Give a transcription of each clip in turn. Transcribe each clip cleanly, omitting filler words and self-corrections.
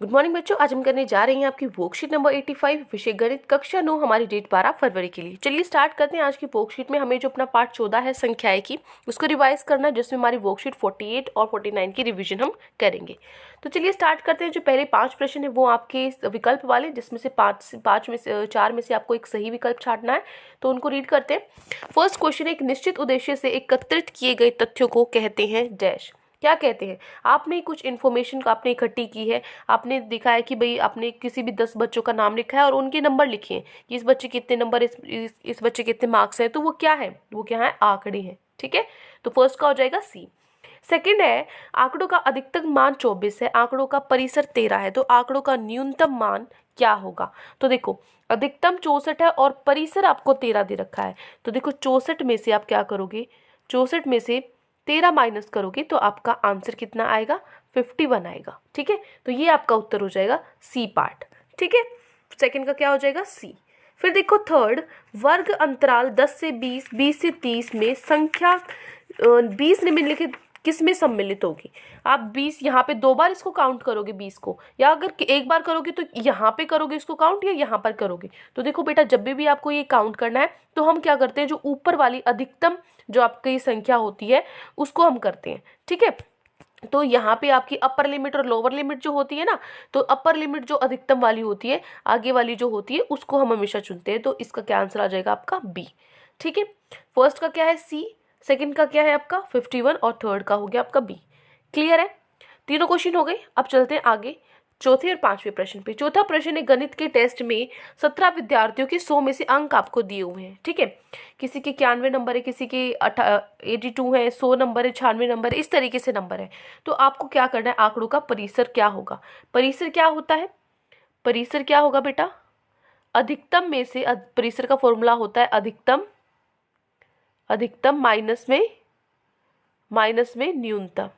Good morning बच्चों, आज हम करने जा रहे हैं आपकी वर्कशीट नंबर 85 विषय गणित कक्षा 9, हमारी डेट 12 फरवरी के लिए। चलिए स्टार्ट करते हैं। आज की वर्कशीट में हमें जो अपना पार्ट 14 है संख्याएं की, उसको रिवाइज करना है, जिसमें हमारी वर्कशीट 48 और 49 की रिवीजन हम करेंगे। तो चलिए स्टार्ट करते हैं। जो पहले 5 प्रश्न है वो आपके विकल्प वाले, जिसमें से 4 में से आपको एक सही विकल्प छांटना है, तो उनको रीड करते हैं। फर्स्ट क्वेश्चन, एक निश्चित उद्देश्य से एकत्रित किए गए तथ्यों को कहते हैं डैश। क्या कहते हैं? आपने कुछ इन्फॉर्मेशन को आपने इकट्ठी की है, आपने दिखा है कि भाई आपने किसी भी 10 बच्चों का नाम लिखा है और उनके नंबर लिखे हैं कि इस बच्चे के इतने नंबर, इस बच्चे के इतने मार्क्स हैं, तो वो क्या है? वो क्या है? आंकड़े हैं। ठीक है, तो फर्स्ट का हो जाएगा सी। सेकंड है, आंकड़ों का अधिकतम मान 24 है, आंकड़ों का परिसर 13 है, तो आंकड़ों का न्यूनतम मान क्या होगा? तो देखो, अधिकतम 64 है और परिसर आपको 13 दे रखा है, तो देखो 64 में से आप क्या करोगे? 64 में से 13 माइनस करोगे तो आपका आंसर कितना आएगा? 51 आएगा। ठीक है, तो ये आपका उत्तर हो जाएगा सी पार्ट। ठीक है, सेकंड का क्या हो जाएगा? सी। फिर देखो थर्ड, वर्ग अंतराल 10 से 20, 20 से 30 में संख्या 20 निम्नलिखित किस में सम्मिलित होगी? आप 20 यहाँ पे 2 बार इसको काउंट करोगे 20 को, या अगर एक बार करोगे तो यहाँ पे करोगे इसको काउंट, या यहाँ पर करोगे? तो देखो बेटा, जब भी आपको ये काउंट करना है तो हम क्या करते हैं, जो ऊपर वाली अधिकतम जो आपकी संख्या होती है उसको हम करते हैं। ठीक है, तो यहाँ पे आपकी अपर लिमिट और लोअर लिमिट जो होती है ना, तो अपर लिमिट जो अधिकतम वाली होती है, आगे वाली जो होती है, उसको हम हमेशा चुनते हैं। तो इसका क्या आंसर आ जाएगा? आपका बी। ठीक है, फर्स्ट का क्या है? सी, सेकंड का क्या है आपका 51, और थर्ड का हो गया आपका बी। क्लियर है? तीनों क्वेश्चन हो गए। अब चलते हैं आगे चौथे और पांचवें प्रश्न पे। चौथा प्रश्न है, गणित के टेस्ट में 17 विद्यार्थियों के 100 में से अंक आपको दिए हुए हैं। ठीक है, किसी के 91 नंबर है, किसी के 82 है, 100 नंबर है, 96 नंबर है, इस तरीके से नंबर है। तो आपको क्या करना है? आंकड़ों का परिसर क्या होगा? परिसर क्या होता है? परिसर क्या होगा बेटा? अधिकतम में से परिसर का फॉर्मूला होता है अधिकतम, अधिकतम माइनस में न्यूनतम।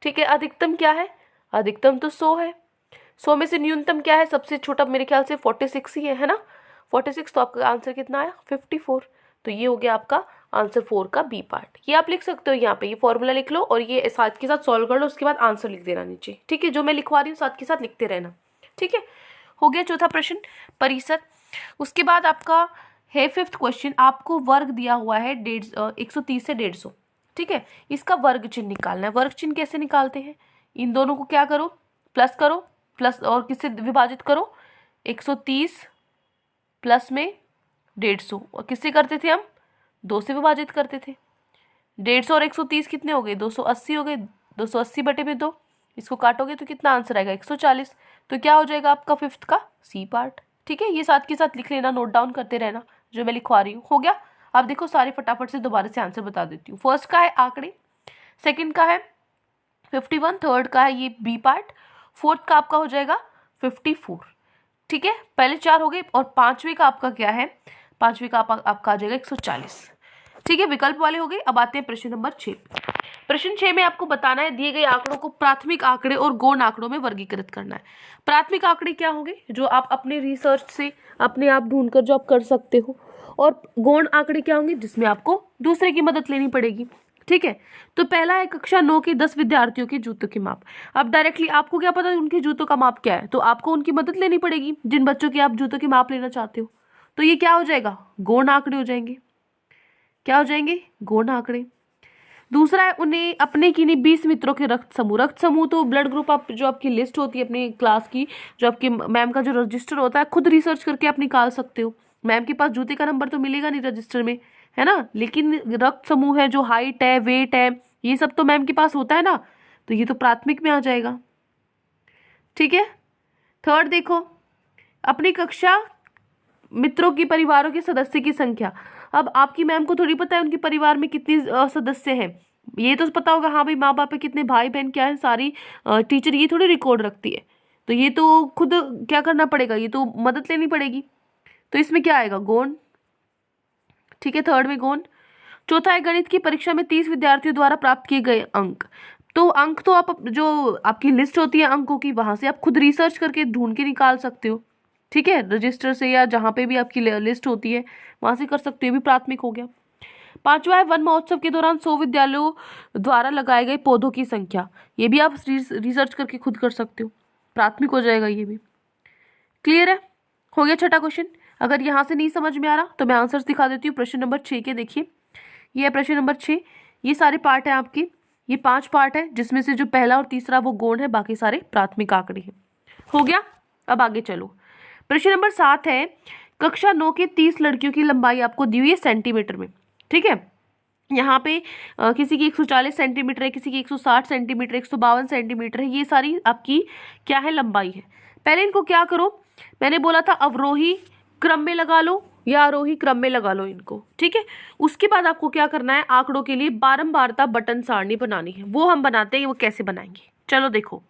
ठीक है, अधिकतम क्या है? अधिकतम तो 100 है, 100 में से न्यूनतम क्या है? सबसे छोटा मेरे ख्याल से 46 ही है ना? 46, तो आपका आंसर कितना आया? 54। तो ये हो गया आपका आंसर 4 का बी पार्ट। ये आप लिख सकते हो, यहाँ पे ये फॉर्मूला लिख लो और ये साथ के साथ सॉल्व कर लो, उसके बाद आंसर लिख देना नीचे। ठीक है, जो मैं लिखवा रही हूँ साथ के साथ लिखते रहना। ठीक है, हो गया चौथा प्रश्न परिसर। उसके बाद आपका है फिफ्थ क्वेश्चन। आपको वर्ग दिया हुआ है 130 से 150। ठीक है, इसका वर्ग चिन्ह निकालना है। वर्ग चिन्ह कैसे निकालते हैं? इन दोनों को क्या करो? प्लस करो, प्लस और किससे विभाजित करो? 130 प्लस में 150, और किससे करते थे हम? 2 से विभाजित करते थे। 150 और 130 कितने हो गए? 280 हो गए। 280 बटे में 2, इसको काटोगे तो कितना आंसर आएगा? 140। तो क्या हो जाएगा आपका फिफ्थ का सी पार्ट। ठीक है, ये साथ के साथ लिख लेना, नोट डाउन करते रहना जो मैं लिखवा रही हूँ। हो गया? अब देखो सारे फटाफट से दोबारा से आंसर बता देती हूँ। फर्स्ट का है आंकड़े, सेकंड का है 51, थर्ड का है ये बी पार्ट, फोर्थ का आपका हो जाएगा 54। ठीक है, पहले 4 हो गए, और पांचवे का आपका क्या है? पांचवे का आपका आ जाएगा 140। ठीक है, विकल्प वाले हो गए। अब आते हैं प्रश्न नंबर 6। प्रश्न 6 में आपको बताना है दिए गए आंकड़ों को प्राथमिक आंकड़े और गौण आंकड़ों में वर्गीकृत करना है। प्राथमिक आंकड़े क्या होंगे? जो आप अपने रिसर्च से अपने आप ढूंढकर जो आप कर सकते हो, और गौण आंकड़े क्या होंगे? जिसमें आपको दूसरे की मदद लेनी पड़ेगी। ठीक है, तो पहला है कक्षा 9 के 10 विद्यार्थियों के जूतों के माप। अब डायरेक्टली आपको क्या पता है उनके जूतों का माप क्या है? तो आपको उनकी मदद लेनी पड़ेगी, जिन बच्चों के आप जूतों के माप लेना चाहते हो। तो ये क्या हो जाएगा? गौण आंकड़े हो जाएंगे। क्या हो जाएंगे? गौण आंकड़े। दूसरा है, उन्हें अपने किन्हीं 20 मित्रों के रक्त समूह। रक्त समूह तो ब्लड ग्रुप, आप जो आपकी लिस्ट होती है अपनी क्लास की, जो आपके मैम का जो रजिस्टर होता है, खुद रिसर्च करके आप निकाल सकते हो। मैम के पास जूते का नंबर तो मिलेगा नहीं रजिस्टर में, है ना, लेकिन रक्त समूह है, जो हाइट है, वेट है, ये सब तो मैम के पास होता है ना, तो ये तो प्राथमिक में आ जाएगा। ठीक है, थर्ड देखो, अपनी कक्षा मित्रों की परिवारों के सदस्य की संख्या। अब आपकी मैम को थोड़ी पता है उनके परिवार में कितने सदस्य हैं, ये तो पता होगा, हाँ भाई माँ बाप है, कितने भाई बहन क्या है, सारी टीचर ये थोड़ी रिकॉर्ड रखती है, तो ये तो खुद क्या करना पड़ेगा, ये तो मदद लेनी पड़ेगी। तो इसमें क्या आएगा? गौण। ठीक है, थर्ड में गौण। चौथा है, गणित की परीक्षा में 30 विद्यार्थियों द्वारा प्राप्त किए गए अंक। तो अंक तो आप जो आपकी लिस्ट होती है अंकों की, वहां से आप खुद रिसर्च करके ढूंढ के निकाल सकते हो। ठीक है, रजिस्टर से या जहाँ पे भी आपकी लिस्ट होती है वहां से कर सकते हो, ये भी प्राथमिक हो गया। पांचवा है, वन महोत्सव के दौरान 100 विद्यालयों द्वारा लगाए गए पौधों की संख्या। ये भी आप रिसर्च करके खुद कर सकते हो। प्राथमिक हो जाएगा ये भी। क्लियर है? हो गया छठा क्वेश्चन। अगर यहाँ से नहीं समझ में आ रहा तो मैं आंसर्स दिखा देती हूँ प्रश्न नंबर 6 के। देखिए ये है प्रश्न नंबर 6। ये सारे पार्ट हैं आपके, ये 5 पार्ट है जिसमें से जो पहला और तीसरा वो गौण है, बाकी सारे प्राथमिक आंकड़े हैं। हो गया? अब आगे चलो। प्रश्न नंबर 7 है, कक्षा 9 के 30 लड़कियों की लंबाई आपको दी हुई है सेंटीमीटर में। ठीक है, यहाँ पे किसी की 140 सेंटीमीटर है, किसी की 160 सेंटीमीटर, 152 सेंटीमीटर है। ये सारी आपकी क्या है, लंबाई है। पहले इनको क्या करो, मैंने बोला था अवरोही क्रम में लगा लो या आरोही क्रम में लगा लो इनको। ठीक है, उसके बाद आपको क्या करना है, आंकड़ों के लिए बारंबारता बटन सारणी बनानी है। वो हम बनाते हैं, वो कैसे बनाएंगे चलो देखो।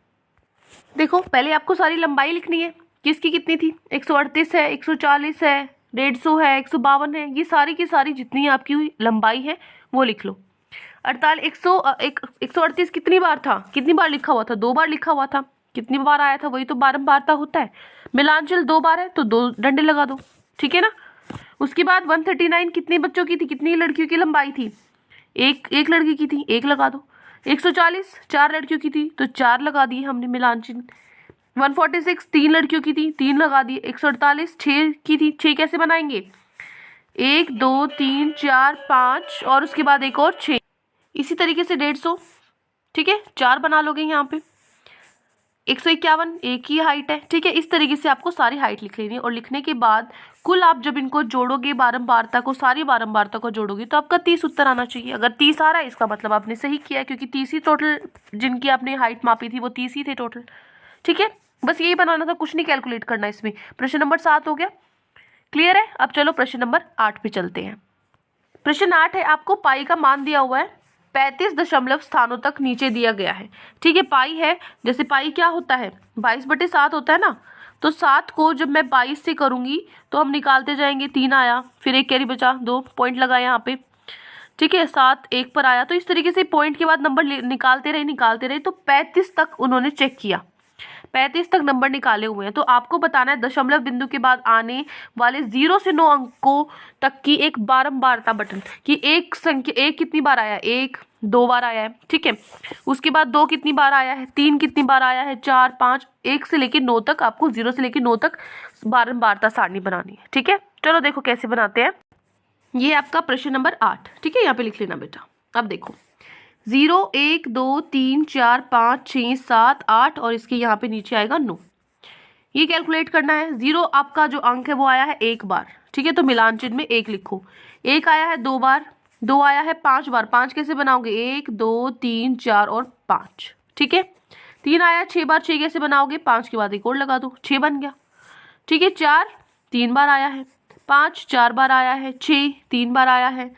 देखो पहले आपको सारी लंबाई लिखनी है, किसकी कितनी थी, 138 है, 140 है, 150 है, 152 है। ये सारी की सारी जितनी आपकी लंबाई है वो लिख लो। 138 कितनी बार था, कितनी बार लिखा हुआ था, 2 बार लिखा हुआ था। कितनी बार आया था, वही तो बारंबारता होता है। मिलानचल 2 बार है तो 2 डंडे लगा दो। ठीक है ना। उसके बाद 139 कितने बच्चों की थी, कितनी लड़कियों की लंबाई थी, एक लड़की की थी, 1 लगा दो। 140 4 लड़कियों की थी तो 4 लगा दिए हमने मिलानचल। 146 3 लड़कियों की थी, 3 लगा दिए। 148 6 की थी, 6 कैसे बनाएंगे, 1 2 3 4 5 और उसके बाद एक और 6। इसी तरीके से 150, ठीक है, 4 बना लोगे यहाँ पे। 151 एक ही हाइट है। ठीक है, इस तरीके से आपको सारी हाइट लिख लेनी है। और लिखने के बाद कुल आप जब इनको जोड़ोगे, बारंबारता को, सारी बारंबारता को जोड़ोगे तो आपका 30 उत्तर आना चाहिए। अगर 30 आ रहा है इसका मतलब आपने सही किया, क्योंकि 30 ही टोटल जिनकी आपने हाइट मापी थी वो 30 ही थे टोटल। ठीक है, बस यही बनाना था, कुछ नहीं कैलकुलेट करना इसमें। प्रश्न नंबर 7 हो गया। क्लियर है? अब चलो प्रश्न नंबर 8 पे चलते हैं। प्रश्न 8 है, आपको पाई का मान दिया हुआ है, 35 दशमलव स्थानों तक नीचे दिया गया है। ठीक है, पाई है, जैसे पाई क्या होता है, 22/7 होता है ना। तो 7 को जब मैं 22 से करूंगी तो हम निकालते जाएंगे, 3 आया, फिर एक कैरी बचा, 2 पॉइंट लगाए यहाँ पे। ठीक है, 7 1 पर आया। तो इस तरीके से पॉइंट के बाद नंबर निकालते रहे तो 35 तक उन्होंने चेक किया, 35 तक नंबर निकाले हुए हैं। तो आपको बताना है दशमलव बिंदु के बाद आने वाले 0 से 9 अंकों तक की एक बारंबारता बटन कि एक संख्या, एक कितनी बार आया है, 1 2 बार आया है। ठीक है, उसके बाद 2 कितनी बार आया है, 3 कितनी बार आया है, 4 5, 1 से लेकर 9 तक, आपको 0 से लेकर 9 तक बारंबारता सारणी बनानी है। ठीक है, चलो देखो कैसे बनाते हैं। ये आपका प्रश्न नंबर 8। ठीक है, यहाँ पे लिख लेना बेटा। अब देखो 0 1 2 3 4 5 6 7 8 और इसके यहाँ पे नीचे आएगा 9। ये कैलकुलेट करना है। 0 आपका जो अंक है वो आया है 1 बार। ठीक है, तो मिलान चिन्ह में 1 लिखो। 1 आया है 2 बार, 2 आया है 5 बार। 5 कैसे बनाओगे, 1 2 3 4 और 5। ठीक है, 3 आया 6 बार, 6 कैसे बनाओगे, 5 के बाद एक और लगा दो, 6 बन गया। ठीक है, 4 3 बार आया है, 5 4 बार आया है, 6 3 बार आया है,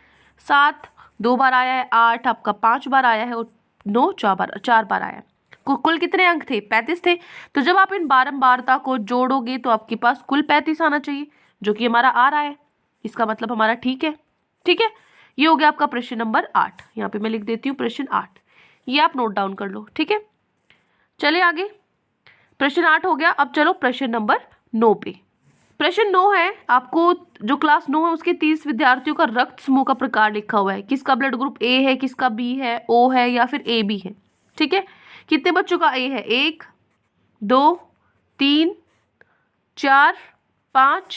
7 2 बार आया है, 8 आपका 5 बार आया है और 9 4 बार आया है। कुल कितने अंक थे, 35 थे। तो जब आप इन बारंबारता को जोड़ोगे तो आपके पास कुल 35 आना चाहिए, जो कि हमारा आ रहा है। इसका मतलब हमारा ठीक है। ठीक है, ये हो गया आपका प्रश्न नंबर 8। यहाँ पे मैं लिख देती हूँ प्रश्न 8, ये आप नोट डाउन कर लो। ठीक है, चले आगे। प्रश्न 8 हो गया। अब चलो प्रश्न नंबर 9 पे। प्रश्न 9 है, आपको जो क्लास 9 है उसके 30 विद्यार्थियों का रक्त समूह का प्रकार लिखा हुआ है। किसका ब्लड ग्रुप ए है, किसका बी है, ओ है या फिर ए बी है। ठीक है, कितने बच्चों का ए है, 1 2 3 4 5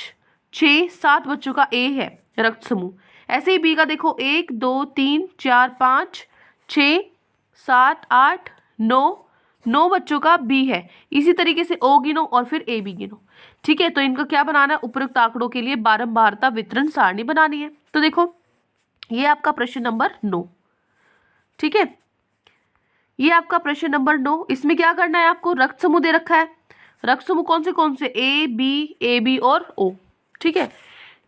6 7 बच्चों का ए है रक्त समूह। ऐसे ही बी का देखो 1 2 3 4 5 6 7 8 9 बच्चों का बी है। इसी तरीके से ओ गिनो और फिर ए बी गिनो। ठीक है, तो इनका क्या बनाना है, उपरोक्त आंकड़ों के लिए बारंबारता वितरण सारणी बनानी है। तो देखो ये आपका प्रश्न नंबर 9। ठीक है, ये आपका प्रश्न नंबर 9। इसमें क्या करना है, आपको रक्त समूह दे रखा है। रक्त समूह कौन से, ए बी और ओ। ठीक है,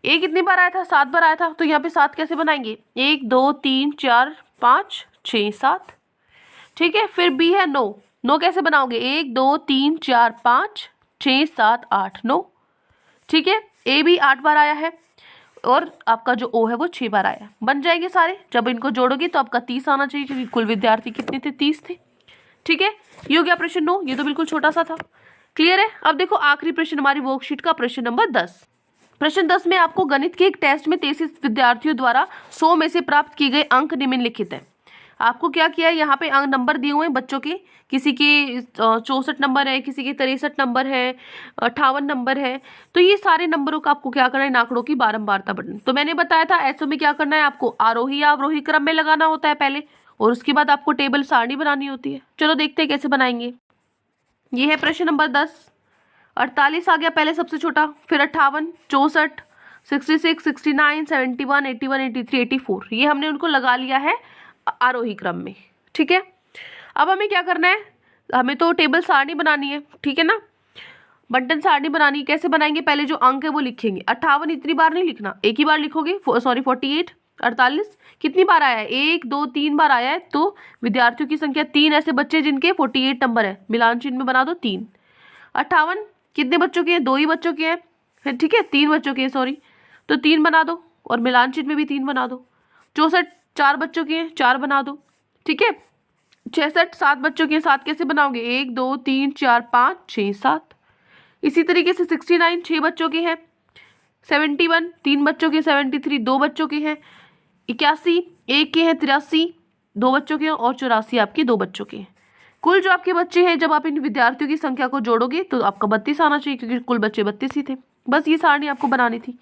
ए कितनी बार आया था, 7 बार आया था। तो यहाँ पे 7 कैसे बनाएंगे, 1 2 3 4 5 6 7। ठीक है, फिर बी है 9 कैसे बनाओगे, 1 2 3 4 5 6 7 8 9। ठीक है, ए भी 8 बार आया है और आपका जो ओ है वो 6 बार आया। बन जाएंगे सारे। जब इनको जोड़ोगे तो आपका 30 आना चाहिए, क्योंकि कुल विद्यार्थी कितने थे, 30 थे। ठीक है, ये हो गया प्रश्न 9। ये तो बिल्कुल छोटा सा था। क्लियर है? अब देखो आखिरी प्रश्न हमारी वर्कशीट का प्रश्न नंबर 10। प्रश्न 10 में आपको गणित के एक टेस्ट में 33 विद्यार्थियों द्वारा 100 में से प्राप्त किए गए अंक निम्नलिखित है। आपको क्या किया है, यहाँ पे नंबर दिए हुए हैं बच्चों के, किसी के 64 नंबर है, किसी के 63 नंबर है, 58 नंबर है। तो ये सारे नंबरों का आपको क्या करना है, इन आंकड़ों की बारंबारता बढ़ानी। तो मैंने बताया था ऐसो में क्या करना है, आपको आरोही या अवरोही क्रम में लगाना होता है पहले, और उसके बाद आपको टेबल सारणी बनानी होती है। चलो देखते हैं कैसे बनाएंगे। ये है प्रश्न नंबर 10। 48 आ गया पहले सबसे छोटा, फिर 58, 64, 66, 69, 71, 81, 83, 84, ये हमने उनको लगा लिया है आरोही क्रम में। ठीक है, अब हमें क्या करना है, हमें तो टेबल सारणी बनानी है, ठीक है ना, बंटन सारणी बनानी है। कैसे बनाएंगे, पहले जो अंक है वो लिखेंगे। 58 इतनी बार नहीं लिखना, एक ही बार लिखोगे, सॉरी 48, 48 कितनी बार आया है, 1 2 3 बार आया है, तो विद्यार्थियों की संख्या 3 ऐसे बच्चे जिनके 48 नंबर है, मिलान चिन्ह में बना दो 3। 58 कितने बच्चों के हैं, 2 ही बच्चों के हैं, फिर ठीक है 3 बच्चों के हैं, सॉरी, तो 3 बना दो, और मिलान चिन्ह में भी 3 बना दो। 64 4 बच्चों के हैं, 4 बना दो, ठीक है। 66 7 बच्चों के हैं, 7 कैसे बनाओगे, 1 2 3 4 5 6 7। इसी तरीके से 69 6 बच्चों के हैं, 71 3 बच्चों के, 73 2 बच्चों के हैं, 81 1 के हैं, 83 2 बच्चों के हैं, और 84 आपके 2 बच्चों के हैं। कुल जो आपके बच्चे हैं, जब आप इन विद्यार्थियों की संख्या को जोड़ोगे तो आपका 32 आना चाहिए, क्योंकि कुल बच्चे 32 ही थे। बस ये सारणी आपको बनानी थी।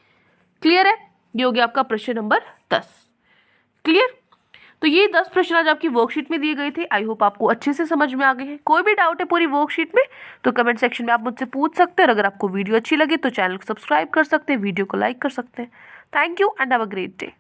क्लियर है, ये हो गया आपका प्रश्न नंबर 10। क्लियर, तो ये 10 प्रश्न आज आपकी वर्कशीट में दिए गए थे। आई होप आपको अच्छे से समझ में आ गए हैं। कोई भी डाउट है पूरी वर्कशीट में तो कमेंट सेक्शन में आप मुझसे पूछ सकते हैं। और अगर आपको वीडियो अच्छी लगी तो चैनल को सब्सक्राइब कर सकते हैं, वीडियो को लाइक कर सकते हैं। Thank you and have a great day.